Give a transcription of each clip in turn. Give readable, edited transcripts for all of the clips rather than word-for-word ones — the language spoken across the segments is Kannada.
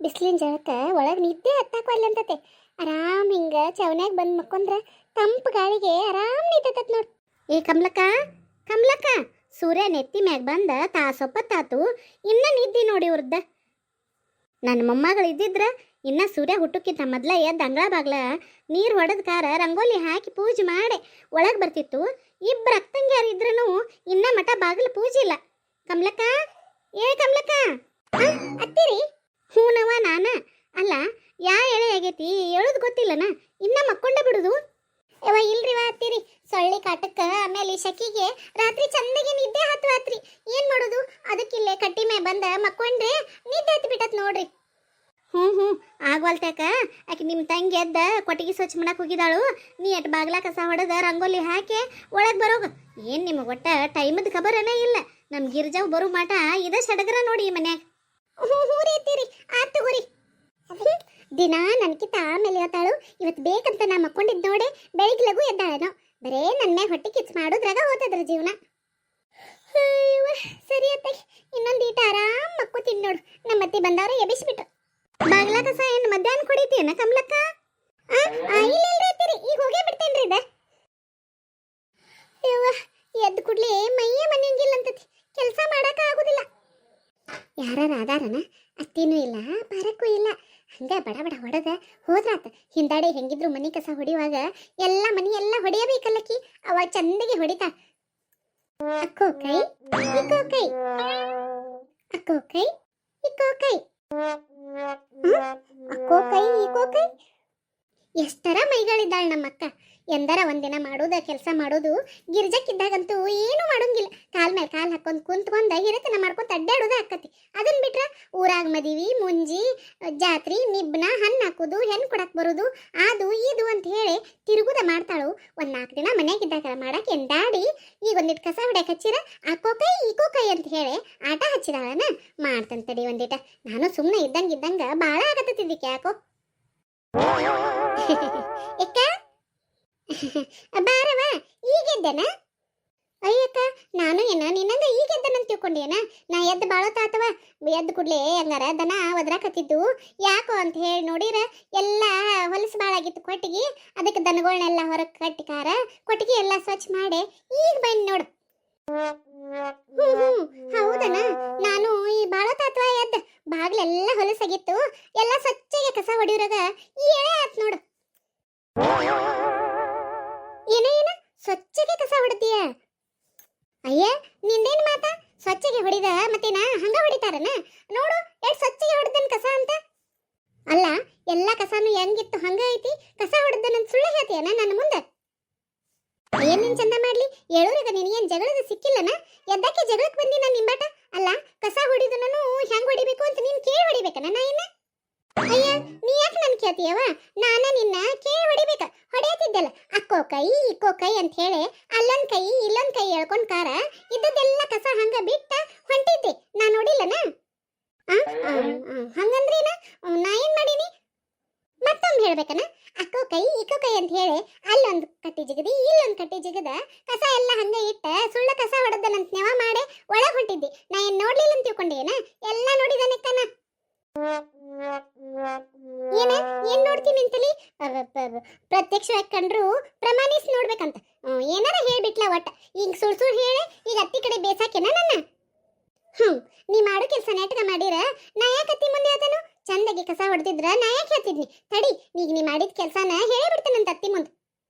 ಬಿಸಿಲಿನ ಜಳಕ್ಕೆ ಒಳಗೆ ನಿದ್ದೆ ಹತ್ತಾಕಲ್ಲ ಅಂತತೆ. ಆರಾಮ್ ಹಿಂಗ ಚವನ್ಯಾಗ ಬಂದು ಮಕ್ಕೊಂಡ್ರ ತಂಪು ಗಾಳಿಗೆ ಆರಾಮ್ ನಿಂತೈತತ್ ನೋಡ್. ಏ ಕಮಲಕ್ಕ, ಕಮಲಕ್ಕ, ಸೂರ್ಯ ನೆತ್ತಿ ಮ್ಯಾಗ ಬಂದ ತಾಸೊಪ್ಪತ್ತಾತು, ಇನ್ನ ನಿದ್ದಿ ನೋಡಿ ಇವ್ರದ್ದ. ನನ್ನ ಮೊಮ್ಮಗಳು ಇದ್ದಿದ್ರ ಇನ್ನ ಸೂರ್ಯ ಹುಟ್ಟಕ್ಕಿಂತ ಮೊದ್ಲ ಎದ್ದು ಅಂಗಳ ಬಾಗ್ಲ ನೀರು ಹೊಡೆದ ಕಾರ ರಂಗೋಲಿ ಹಾಕಿ ಪೂಜೆ ಮಾಡಿ ಒಳಗೆ ಬರ್ತಿತ್ತು. ಇಬ್ಬರು ಅಕ್ಕಂಗ್ಯಾರು ಇದ್ರೂ ಇನ್ನ ಮಠ ಬಾಗಿಲು ಪೂಜೆ ಇಲ್ಲ. ಕಮಲಕ್ಕ, ಏ ಕಮಲಕ್ಕ, ಅತ್ತಿರಿ? ಹೂನವ ನಾನ. ಅಲ್ಲ, ಯಾ ಎಳೆ ಆಗೈತಿ ಹೇಳೋದು ಗೊತ್ತಿಲ್ಲನ, ಇನ್ನ ಮಕ್ಕೊಂಡ ಬಿಡುದು? ಯವ ಇಲ್ರಿವ ಅತ್ತಿರಿ, ಸೊಳ್ಳಿ ಕಾಟಕ್ಕ ಆಮೇಲೆ ಶಕಿಗೆ ರಾತ್ರಿ ಚಂದಗೆ ನಿದ್ದೆ ಹತ್ವಾತ್ರಿ. ಏನ್ ಮಾಡೋದು, ಅದಕ್ಕಿಲ್ಲೇ ಕಟ್ಟಿ ಮೇ ಬಂದ ಮಕ್ಕೊಂಡ್ರೆ ನಿದ್ದೆ ಹತ್ತಿ ಬಿಟ್ಟತ್ ನೋಡ್ರಿ. ಹ್ಞೂ ಆಗ್ವಲ್ತಾಕ. ಆಕೆ ನಿಮ್ಮ ತಂಗಿ ಎದ್ದ ಕೊಟ್ಟಿಗೆ ಸ್ವಚ್ಛ ಮಾಡಕ್ಕೆ ಹೋಗಿದ್ದಾಳು. ನೀ ಅಟ್ ಬಾಗ್ಲ ಕಸ ಹೊಡೆದ ರಂಗೋಲಿ ಹಾಕಿ ಒಳಗೆ ಬರೋಗ. ಏನು ನಿಮಗೆ ಒಟ್ಟ ಟೈಮದ ಖಬರನೇ ಇಲ್ಲ. ನಮ್ಮ ಗಿರ್ಜಾವ್ ಬರೋ ಮಾಟ ಇದ ಸಡಗರ ನೋಡಿ ಈ ಮನ್ಯಾಗ. ಹ್ಞೂ ರೀ ಅತ್ತೀರಿ, ಆತ್ ತಗೋರಿ. ದಿನ ನನ್ಕಿಂತ ಆಮೇಲೆ ಹೇಳ್ತಾಳು. ಇವತ್ತು ಬೇಕಂತ ನಾ ಮಕ್ಕೊಂಡಿದ್ದು ನೋಡಿ ಬೆಳಿಗ್ಗೆ ಲಘು ಎದ್ದಾಳನೋ. ಬರೇ ನನ್ನ ಮ್ಯಾಗ ಹೊಟ್ಟೆ ಕಿಚ್ಚು ಮಾಡೋದ್ರಾಗ ಹೋತದ್ರ ಜೀವನ. ಸರಿ ಅತ್ತ, ಇನ್ನೊಂದು ಈಟ ಆರಾಮ್ ಮಕ್ಕೋತೀನಿ ನೋಡು. ನಮ್ಮ ಅತ್ತಿ ಬಂದವ್ರ ಎಬಿಸ್ಬಿಟ್ಟು. ಬಾಗ್ಲ ಕಸ ಏನು ಮಧ್ಯಾಹ್ನ ಕೊಡಿತೀಯನ ಕಮಲಕ್ಕ? ಇಲ್ಲ ಅತ್ತೀರಿ, ಈಗ ಹೋಗೇ ಬಿಡ್ತೇನ್ರಿ ಇದ. ಎದ್ದು ಕೂಡ್ಲೆ ಮೈಯೇ ಮನೆಯಂಗಿಲ್ಲ ಅಂತತಿ, ಕೆಲಸ ಮಾಡಕ ಆಗುದಿಲ್ಲ. ಯಾರ ಅದಾರನ? ಅತ್ತಿನೂ ಇಲ್ಲ, ಬರಕ್ಕೂ ಇಲ್ಲ. ಹಂಗ ಬಡ ಬಡ ಹೊಡೆದ ಹೋದ್ರಾತ. ಹಿಂದಾಡಿ ಹೆಂಗಿದ್ರು ಮನೆ ಕಸ ಹೊಡಿಯುವಾಗ ಎಲ್ಲ ಮನಿ ಎಲ್ಲ ಹೊಡೆಯಬೇಕಲ್ಲಕ್ಕಿ. ಅವ ಚಂದಗೆ ಹೊಡಿತಾ. ಅಕ್ಕೋ ಕೈ ಇಕ್ಕೋ ಕೈ, ಅಕ್ಕೋ ಕೈ ಇಕ್ಕೋ ಕೈ, ಅಕ್ಕೋ ಕೈ ಇಕ್ಕೋ ಕೈ. ಎಷ್ಟರ ಮೈಗಳಿದ್ದಾಳೆ ನಮ್ಮಕ್ಕ. ಎಂದರ ಒಂದಿನ ಮಾಡೋದ ಕೆಲಸ ಮಾಡೋದು. ಗಿರ್ಜಕ್ಕಿದ್ದಾಗಂತೂ ಏನು ಮಾಡೋಂಗಿಲ್ಲ. ಕಾಲ್ ಮೇಲೆ ಕಾಲ್ ಹಾಕೊಂಡು ಕುಂತ್ಕೊಂಡ ಹಿರತನ ಮಾಡ್ಕೊಂತ ಅಡ್ಡಾಡೋದ ಆಕತಿ. ಅದನ್ನ ಬಿಟ್ರೆ ಊರಾಗ ಮದಿವಿ, ಮುಂಜಿ, ಜಾತ್ರಿ, ನಿಬ್ನ, ಹಣ್ಣು ಹಾಕೋದು, ಹೆಣ್ಣು ಕೊಡಕ್ ಬರೋದು, ಅದು ಇದು ಅಂತ ಹೇಳಿ ತಿರುಗುದ ಮಾಡ್ತಾಳು. ಒಂದು 4 ದಿನ ಮನ್ಯಾಗಿದ್ದಾಗ ಮಾಡಕ್ಕೆ ಎಂದಾಡಿ ಈಗ ಒಂದಿಟ್ಟು ಕಸ ಹೊಡ್ಯಾಕ ಹಚ್ಚಿರ ಅಕ್ಕೋ ಕೈ ಈಕೋ ಕೈ ಅಂತ ಹೇಳಿ ಆಟ ಹಚ್ಚಿದಾಳನ. ಮಾಡ್ತಂತಡಿ ಒಂದಿಟ. ನಾನು ಸುಮ್ಮನೆ ಇದ್ದಂಗ ಭಾಳ ಆಗತ್ತಿದ್ದಕ್ಕೆ ಯಾಕೋ. ಎಕ್ಕ ಬಾರವ, ಈಗೆದ್ದನ? ಅಯ್ಯಕ್ಕ, ನಾನು ಏನ ನಿನ್ನಂಗ ಈಗೆದ್ದನಂತ ತಿಳ್ಕೊಂಡೇನ? ನಾ ಎದ್ದು ಬಾಳೋತಾತವ. ಎದ್ದು ಕೂಡ್ಲೆ ಹಂಗಾರ ದನ ಒದ್ರಾಕತ್ತಿದ್ದು. ಯಾಕೋ ಅಂತ ಹೇಳಿ ನೋಡಿರ ಎಲ್ಲ ಹೊಲಸು ಭಾಳಾಗಿತ್ತು ಕೊಟ್ಟಿಗೆ. ಅದಕ್ಕೆ ದನಗಳನ್ನೆಲ್ಲ ಹೊರಗೆ ಕಟ್ಟಿಕಾರ ಕೊಟ್ಟಿಗೆ ಎಲ್ಲ ಸ್ವಚ್ಛ ಮಾಡಿ ಈಗ ಬಂದು ನೋಡು. ಹೌದನ? ನಾನು ಈ ಬಾಳೋತಾತವ ಎದ್ದು ಬಾಗ್ಲೆಲ್ಲ ಹೊಲಸಾಗಿತ್ತು. ಎಲ್ಲ ಸ್ವಚ್ಛಗೆ ಕಸ ಹೊಡಿಯೋರಾಗ ಈ ಎಳೆ ಆತ್ ನೋಡು. ಏನ ಸ್ವಚ್ಛಗೆ ಕಸ ಹೊಡಿತೀಯ? ಅಯ್ಯ, ನಿಂದೇನು ಮಾತಾ? ಸ್ವಚ್ಛಗೆ ಹೊಡಿದ ಮತ್ತೇನ ಹಂಗ ಹೊಡಿತಾರನ? ನೋಡು ಎಷ್ಟು ಸ್ವಚ್ಛಗೆ ಹೊಡೆದನ್ ಕಸ ಅಂತ. ಅಲ್ಲ, ಎಲ್ಲ ಕಸಾನು ಹೆಂಗಿತ್ತು ಹಂಗ ಐತಿ. ಕಸ ಹೊಡೆದನಂತ ಸುಳ್ಳು ಹೇಳ್ತೀಯನ ನನ್ನ ಮುಂದೆ? ಏನೇನ್ ಚಂದ ಮಾಡ್ಲಿ ಹೇಳೋರಿಗ ನಿನಗೇನು ಜಗಳದ ಸಿಕ್ಕಿಲ್ಲನ? ಎದ್ದಕ್ಕೆ ಜಗಳಕ್ಕೆ ಬಂದಿ ನಾನು ನಿಂಬಾಟ. ಅಲ್ಲ, ಕಸ ಹೊಡಿದು ನಾನು ಹೆಂಗ್ ಹೊಡಿಬೇಕು ಅಂತ ನೀನು ಕೇಳಿ ಹೊಡಿಬೇಕನ? ನಾ ಏನ? ಅಯ್ಯ, ನೀ ಯಾಕೆ ನನ್ ಕೇಳ್ತೀಯವ? ನಾನ ನಿನ್ನ ಕೇಳಿ ಹೊಡಿಬೇಕ. ಹೊಡೆಯತಿದ್ದಲ್ಲ ಅಕ್ಕೋ ಕೈ ಇಕ್ಕೋ ಕೈ ಅಂತ ಹೇಳಿ ಅಲ್ಲೊಂದ್ ಕೈ ಇಲ್ಲೊಂದ್ ಕೈ ಹೇಳ್ಕೊಂಡ್ ಕಾರ ಇದ್ದದೆಲ್ಲ ಕಸ ಹಂಗ ಬಿಟ್ಟ ಹೊಂಟಿದ್ದೆ. ನಾ ನೋಡಿಲ್ಲನ? ಹಂಗಂದ್ರೇನ? ನಾ ಏನ್ ಮಾಡೀನಿ? ಮತ್ತೊಂದು ಹೇಳ್ಬೇಕನ? ಅಕ್ಕೋ ಕೈ ಇಕ್ಕೋ ಕೈ ಅಂತ ಹೇಳಿ ಅಲ್ಲೊಂದು ಕಟ್ಟಿ ಜಿಗದಿ ಇಲ್ಲೊಂದು ಕಟ್ಟಿ ಜಿಗದ ಕಸ ಎಲ್ಲ ಹಂಗ ಇಟ್ಟ ಸುಳ್ಳ ಕಸ ಹೊಡೆದನಂತ ನೆವ ಮಾಡಿ ಒಳಗ್ ಹೊಂಟಿದ್ದಿ. ನಾ ಏನ್ ನೋಡ್ಲಿಲ್ಲ ಅಂತ ತಿಳ್ಕೊಂಡೇನ? ಎಲ್ಲ ನೋಡಿದನಕ್ಕನ. ಏನ್ ನೋಡ್ತೀನಿ ಅಂತಲಿ? ಪ್ರತ್ಯಕ್ಷವಾಗಿ ಕಂಡ್ರು ಪ್ರಮಾಣಿಸಿ ನೋಡ್ಬೇಕಂತ ಏನಾರ ಹೇಳ್ಬಿಟ್ಲ ಒಟ್ಟ. ಈಗ ಸುಳ್ ಹೇಳಿ ಈಗ ಅತ್ತಿ ಕಡೆ ಬೇಸಾಕೆನ ನನ್ನ? ನೀ ಮಾಡೋ ಕೆಲಸ ನೆಟ್ಗ ಮಾಡಿರ ನಾ ಯಾಕೆ ಅತ್ತಿ ಮುಂದೆ ಹೇಳ್ತಾನು? ಚಂದಗಿ ಕಸ ಹೊಡೆದಿದ್ರ ನಾ ಯಾಕೆ ಹೇಳ್ತಿದ್ನಿ? ತಡಿ, ಈಗ ನೀ ಮಾಡಿದ ಕೆಲಸನ ಹೇಳಿ ಬಿಡ್ತಾನಂತ ಅತ್ತಿ ಮುಂದೆ.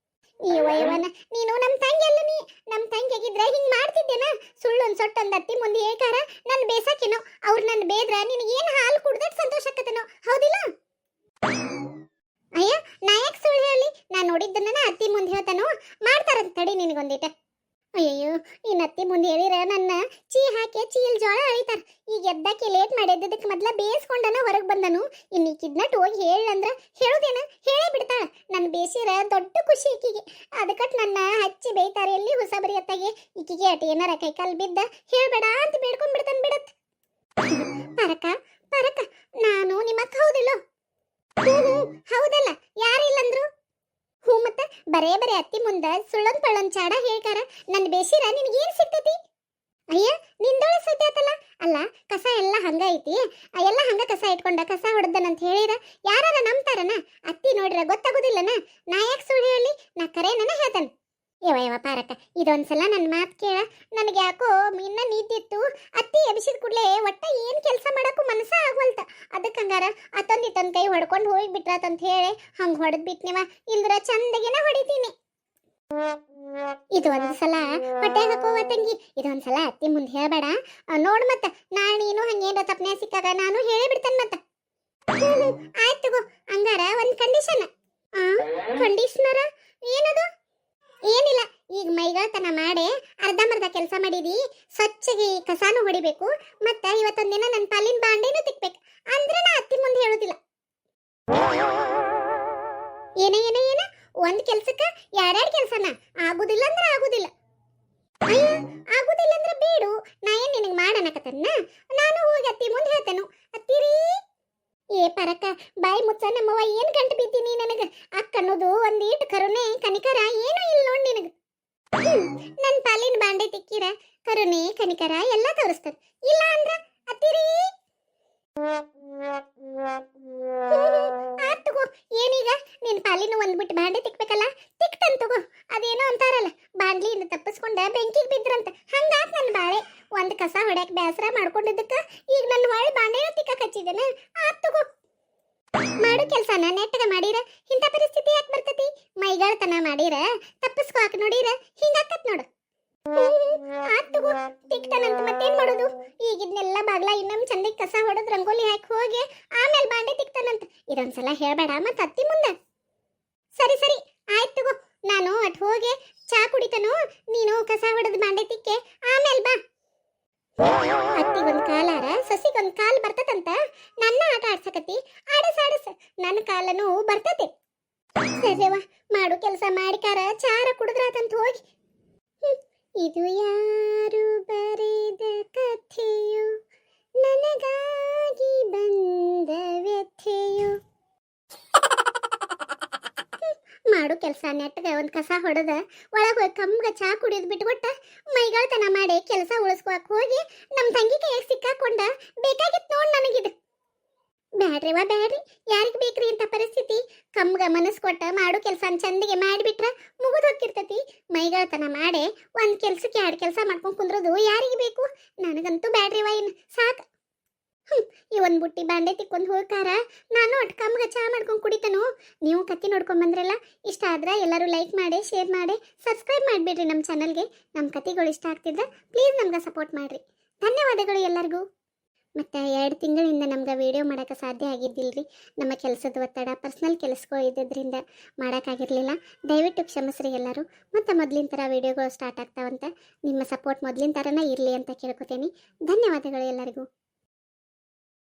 ಇವನ ನೀನು ನಮ್ಮ ತಂಗಿ ಅಲ್ಲ. ನೀ ನಮ್ಮ ತಂಗಿ ಆಗಿದ್ರ ಹಿಂಗ್ ಮಾಡ್ತಿದ್ದೇನ? ಸುಳ್ಳೊಂದ್ ಸೊಟ್ಟೊಂದ್ ಅತ್ತಿ ಮುಂದೆ ಹೇಳ್ಕಾರ ನನ್ನ ಬೇಸಾಕೆನೋ. ಅವ್ರು ನನ್ನ ಬೇದ್ರ ನಿನಗೇನು ಹಾಲು ಕುಡ್ದಟ್ ಸಂತೋಷ ಆಕತನೋ, ಹೌದಿಲ್ಲ? ಅಯ್ಯ, ನಾ ಯಾಕೆ ಸುಳ್ಳು ಹೇಳಿ? ನಾ ನೋಡಿದ್ದನ್ನ ಅತ್ತಿ ಮುಂದೆ ಹೇಳ್ತಾನೋ. ಮಾಡ್ತಾರಂತ ತಡಿ ನಿನಗೊಂದಿಟ. ಅಯ್ಯಯ್ಯೋ, ಈ ನತ್ತಿ ಮುಂದೆ ಹೇಳಿರ ನನ್ನ ಚೀ ಹಾಕಿ ಚೀಲ್ ಜೋಳ ಅಳಿತಾರ. ಈಗ ಎದ್ದಕ್ಕೆ ಲೇಟ್ ಮಾಡಿದ್ದಕ್ಕೆ ಮೊದ್ಲ ಬೇಯಿಸ್ಕೊಂಡನ ಹೊರಗೆ ಬಂದನು. ಇನ್ನು ಕಿದ್ನಟ್ ಹೋಗಿ ಹೇಳಂದ್ರ ಹೇಳೋದೇನ? ಹೇಳೇ ಬಿಡ್ತಾಳ. ನನ್ನ ಬೇಸಿರ ದೊಡ್ಡ ಖುಷಿ ಈಕಿಗೆ. ಅದಕ್ಕಟ್ ನನ್ನ ಹಚ್ಚಿ ಬೇಯ್ತಾರೆ ಎಲ್ಲಿ ಹೊಸ ಬರಿ ಅತ್ತಾಗೆ. ಈಕಿಗೆ ಅಟ್ ಏನಾರ ಕೈಕಾಲು ಬಿದ್ದ ಹೇಳ್ಬೇಡ ಅಂತ ಬೇಡ್ಕೊಂಡ್ಬಿಡ್ತಾನೆ ಬಿಡತ್. ಪರಕ ಪರಕ, ನಾನು ನಿಮ್ಮಕ್ಕ ಹೌದಿಲ್ಲ? ಹೌದಲ್ಲ, ಯಾರಿಲ್ಲಂದ್ರು? ಹೂ ಮತ್ತ ಬರೇ ಅತ್ತಿ ಮುಂದ ಸುಳ್ಳೊಂದ್ ಪಳ್ಳೊಂದ್ ಚಾಡ ಹೇಳ್ಕಾರ ನನ್ನ ಬೇಸಿರ ನಿನಗೇನ್ ಸಿಗ್ತತಿ? ಅಯ್ಯ, ನಿಂದೊಳೆ ಸತ್ಯಾತಲ್ಲ. ಅಲ್ಲ ಕಸ ಎಲ್ಲ ಹಂಗ ಐತಿ ಎಲ್ಲ ಹಂಗ ಕಸ ಇಟ್ಕೊಂಡ ಕಸ ಹೊಡೆದನಂತ ಹೇಳಿರ ಯಾರಾರ ನಂಬ್ತಾರನ ಅತ್ತಿ ನೋಡ್ರ ಗೊತ್ತಾಗುದಿಲ್ಲನ ನಾ ಯಾಕೆ ಸುಳ್ಳು ಹೇಳಿ ನಾ ಕರೆ ನನ್ನ ಹೇಳ್ತಾನೆ ಯವ ಪಾರಕ್ಕ ಇದೊಂದ್ಸಲ ನನ್ನ ಮಾತು ಕೇಳ ನನಗೆ ಯಾಕೋ ಇನ್ನ ನೀತಿತ್ತು ಅತ್ತಿ ಎಬ್ಸಿದ ಕೂಡಲೇ ಒಟ್ಟ ಏನ್ ಕೆಲಸ ಮಾಡಕ್ಕೂ ಮನಸ್ಸ ಆಗವಲ್ತ ಅದಕ್ಕೆ ಹಂಗಾರ ಅತ್ತೊಂದಿತ್ತೊಂದ್ ಕೈ ಹೊಡ್ಕೊಂಡು ಹೋಗಿ ಬಿಟ್ರಾತಂತ ಹೇಳಿ ಹಂಗ ಹೊಡೆದ್ ಬಿಟ್ನಿವ ಇಲ್ದ್ರ ಚಂದಗಿನ ಹೊಡಿತೀನಿ ಇದು ಒಂದ್ಸಲ ಹೊಟ್ಟೆ ಹಾಕೋವ ತಂಗಿ ಇದೊಂದ್ಸಲ ಅತ್ತಿ ಮುಂದೆ ಹೇಳ್ಬೇಡ ನೋಡ್ ಮತ್ತ ನಾಳೆ ನೀನು ಹಂಗೇನ ತಪ್ಪನೆ ಸಿಕ್ಕಾಗ ನಾನು ಹೇಳೇ ಬಿಡ್ತೇನೆ ಮತ್ತ ಆಯ್ತು ತಗೋ ಹಂಗಾರ ಒಂದ್ ಕಂಡೀಷನ್ ಕಂಡೀಷನರ ಏನದು ಏನಿಲ್ಲ ಈಗ ಮೈಗಳತನ ಮಾಡಿ ಅರ್ಧಂಬರ್ಧ ಕೆಲಸ ಮಾಡಿದಿ ಸ್ವಚ್ಛಗೆ ಕಸಾನು ಹೊಡಿಬೇಕು ಮತ್ತ ಇವತ್ತೊಂದಿನ ನನ್ನ ಪಾಲಿನ ಬಾಂಡೆನೂ ತಿಕ್ಬೇಕು ಅಂದ್ರೆ ನಾ ಅತ್ತಿ ಮುಂದೆ ಹೇಳುದಿಲ್ಲ ಏನ ಏನ ಏನ ಒಂದ್ ಕೆಲ್ಸಕ್ಕ ಎರಡೆರಡು ಕೆಲ್ಸನ ಆಗುದಿಲ್ಲ ಅಂದ್ರೆ ಆಗುದಿಲ್ಲ ಅಯ್ಯ ಆಗುದಿಲ್ಲ ಅಂದ್ರೆ ಬೇಡು ನಾ ಏನ್ ನಿನಗೆ ಮಾಡನಕತ್ತನ್ನ ನಾನು ಹೋಗಿ ಅತ್ತಿ ಮುಂದೆ ಹೇಳ್ತೇನು ಅತ್ತಿರಿ ಏ ಪರಕ ಬಾಯಿ ಮುಚ್ಚ ನಮ್ಮವ್ವ ಏನ್ ಗಂಟು ಬಿದ್ದೀನಿ ನನಗ ಅಕ್ಕನ್ನೋದು ಒಂದೀಟ್ ಕರುಣೆ ಕನಿಕರ ಏನೂ ಇಲ್ಲ ನೋಡ್ ನಿನಗ ನನ್ ಪಾಲಿನ ಬಾಂಡೆ ತಿಕ್ಕಿರ ಕರುಣೆ ಕನಿಕರ ಎಲ್ಲ ತೋರಿಸ್ತಾರ ಇಲ್ಲ ಅಂದ್ರ ಅತ್ತಿರಿ ಆತ್ ತಗೋ ಏನೀಗ ನಿನ್ ಪಾಲಿನ ಒಂದ್ ಬಿಟ್ಟು ಬಾಂಡೆ ತಿಕ್ಬೇಕಲ್ಲ ತಿಕ್ತನ್ ತಗೋ ಅದೇನೋ ಅಂತಾರಲ್ಲ ಬಾಂಡ್ಲಿಯಿಂದ ತಪ್ಪಿಸ್ಕೊಂಡ ಬೆಂಕಿಗೆ ಬಿದ್ರಂತ ಹಂಗಾತ್ ನನ್ ಬಾಳೆ ಒಂದ್ ಕಸ ಹೊಡ್ಯಾಕ ಬೇಸರ ಮಾಡ್ಕೊಂಡಿದ್ದಕ್ಕ ಈಗ ನನ್ನ ಹೊಳೆ ಬಾಂಡೆನೂ ತಿಕ್ಕಕ್ ಹಚ್ಚಿದ್ದೇನ ಆತ್ ತಗೋ ಮಾಡು ಕೆಲ್ಸನ ನೆಟ್ಟಗ ಮಾಡಿರ ಇಂಥ ಪರಿಸ್ಥಿತಿ ಯಾಕೆ ಬರ್ತತಿ ಮೈಗಾಳ್ತನ ಮಾಡಿರ ತಪ್ಪಿಸ್ಕೋಕ್ ನೋಡಿರ ಹಿಂಗಾಕತ್ ನೋಡು ಆತ್ ತಗೋ ತಿಕ್ತಾನಂತ ಮತ್ತೇನ್ ಮಾಡೋದು ಈಗಿದ್ನೆಲ್ಲ ಬಾಗ್ಲ ಇನ್ನೊಮ್ಮೆ ಚಂದಿಗೆ ಕಸ ಹೊಡೆದ್ ರಂಗೋಲಿ ಹಾಕಿ ಹೋಗಿ ಆಮೇಲೆ ಬಾಂಡೆ ತಿಕ್ತಾನಂತ ಇದೊಂದ್ಸಲ ಹೇಳ್ಬೇಡ ಮತ್ತ ಅತ್ತಿ ಮುಂದೆ ಸರಿ ಸರಿ ಆಯ್ತು ತಗೋ ನಾನು ಅಟ್ ಹೋಗಿ ಚಾ ಕುಡಿತನು ನೀನು ಕಸ ಹೊಡೆದ್ ಬಾಂಡೆ ತಿಕ್ಕೆ ಆಮೇಲೆ ಬಾ ಅತ್ತಿಗೊಂದ್ ಕಾಲಾರ ಸಸಿಗೊಂದ್ ಕಾಲ್ ಬರ್ತದಂತ ನನ್ನ ಆಟ ಆಡ್ಸಕತ್ತಿ ಆಡಸ್ ನನ್ನ ಕಾಲನು ಬರ್ತತೆ ಸರಿವಾ ಮಾಡು ಕೆಲಸ ಮಾಡಿಕಾರ ಚಾರ ಕುಡಿದ್ರಾತಂತ ಹೋಗಿ ಇದು ಯಾರು ಬರೆದ ಕಥೆಯು ನನಗಾಗಿ ಬಂದ ವ್ಯಥೆಯು ಮಾಡು ಕೆಲಸ ನೆಟ್ಟಗ ಒಂದ್ ಕಸ ಹೊಡೆದ ಒಳಗೆ ಹೋಗಿ ಕಮ್ಗ ಚಾ ಕುಡಿದ್ ಬಿಟ್ಬಿಟ್ಟ ಮೈಗಾಳ್ತನ ಮಾಡಿ ಕೆಲಸ ಉಳಿಸ್ಕೋಕ್ ಹೋಗಿ ನಮ್ ತಂಗಿ ಕೈಯಾಗ ಸಿಕ್ಕಾಕೊಂಡ ಬೇಕಾಗಿತ್ತು ನೋಡ್ ನನಗಿದು ಬ್ಯಾಡ್ರಿವಾ ಬ್ಯಾಡ್ರಿ ಯಾರಿಗ್ ಬೇಕ್ರಿ ಇಂಥ ಪರಿಸ್ಥಿತಿ ಕಮ್ಗ ಮನಸ್ ಕೊಟ್ಟ ಮಾಡು ಕೆಲಸ ಚಂದಿಗೆ ಮಾಡಿಬಿಟ್ರ ಮುಗಿದು ಹೋಗಿರ್ತತಿ ಮೈಗಾಳ್ತನ ಮಾಡಿ ಒಂದ್ ಕೆಲ್ಸಕ್ಕೆ ಎರಡು ಕೆಲಸ ಮಾಡ್ಕೊಂಡ್ ಕುಂದ್ರದು ಯಾರಿಗೆ ಬೇಕು ನನಗಂತೂ ಬ್ಯಾಡ್ರಿವಾ ಇನ್ ಸಾಕ್ ಈ ಒಂದ್ ಬುಟ್ಟಿ ಬಾಂಡೆ ತಿಕ್ಕೊಂಡ್ ಹೋಗ್ತಾರ ನಾನು ಒಟ್ಟು ಕಮ್ಗ ಚಾ ಮಾಡ್ಕೊಂಡ್ ಕುಡಿತನು ನೀವು ಕತ್ತಿ ನೋಡ್ಕೊಂಡ್ ಬಂದ್ರಲ್ಲ ಇಷ್ಟ ಆದ್ರೆ ಎಲ್ಲರೂ ಲೈಕ್ ಮಾಡಿ ಶೇರ್ ಮಾಡಿ ಸಬ್ಸ್ಕ್ರೈಬ್ ಮಾಡಿಬಿಡ್ರಿ ನಮ್ಮ ಚಾನಲ್ಗೆ ನಮ್ಮ ಕತೆಗಳು ಇಷ್ಟ ಆಗ್ತಿದ್ರೆ ಪ್ಲೀಸ್ ನಮ್ಗೆ ಸಪೋರ್ಟ್ ಮಾಡಿರಿ ಧನ್ಯವಾದಗಳು ಎಲ್ಲರಿಗೂ ಮತ್ತು 2 ತಿಂಗಳಿಂದ ನಮ್ಗೆ ವಿಡಿಯೋ ಮಾಡೋಕ್ಕೆ ಸಾಧ್ಯ ಆಗಿದ್ದಿಲ್ರಿ ನಮ್ಮ ಕೆಲಸದ ಒತ್ತಡ ಪರ್ಸ್ನಲ್ ಕೆಲಸಗಳು ಇದ್ದಿದ್ದರಿಂದ ಮಾಡೋಕ್ಕಾಗಿರಲಿಲ್ಲ ದಯವಿಟ್ಟು ಕ್ಷಮಿಸ್ರಿ ಎಲ್ಲರೂ ಮತ್ತು ಮೊದಲಿನ ಥರ ವಿಡಿಯೋಗಳು ಸ್ಟಾರ್ಟ್ ಆಗ್ತಾವಂತ ನಿಮ್ಮ ಸಪೋರ್ಟ್ ಮೊದಲಿನ ಥರನೇ ಇರಲಿ ಅಂತ ಕೇಳ್ಕೊತೀನಿ ಧನ್ಯವಾದಗಳು ಎಲ್ಲರಿಗೂ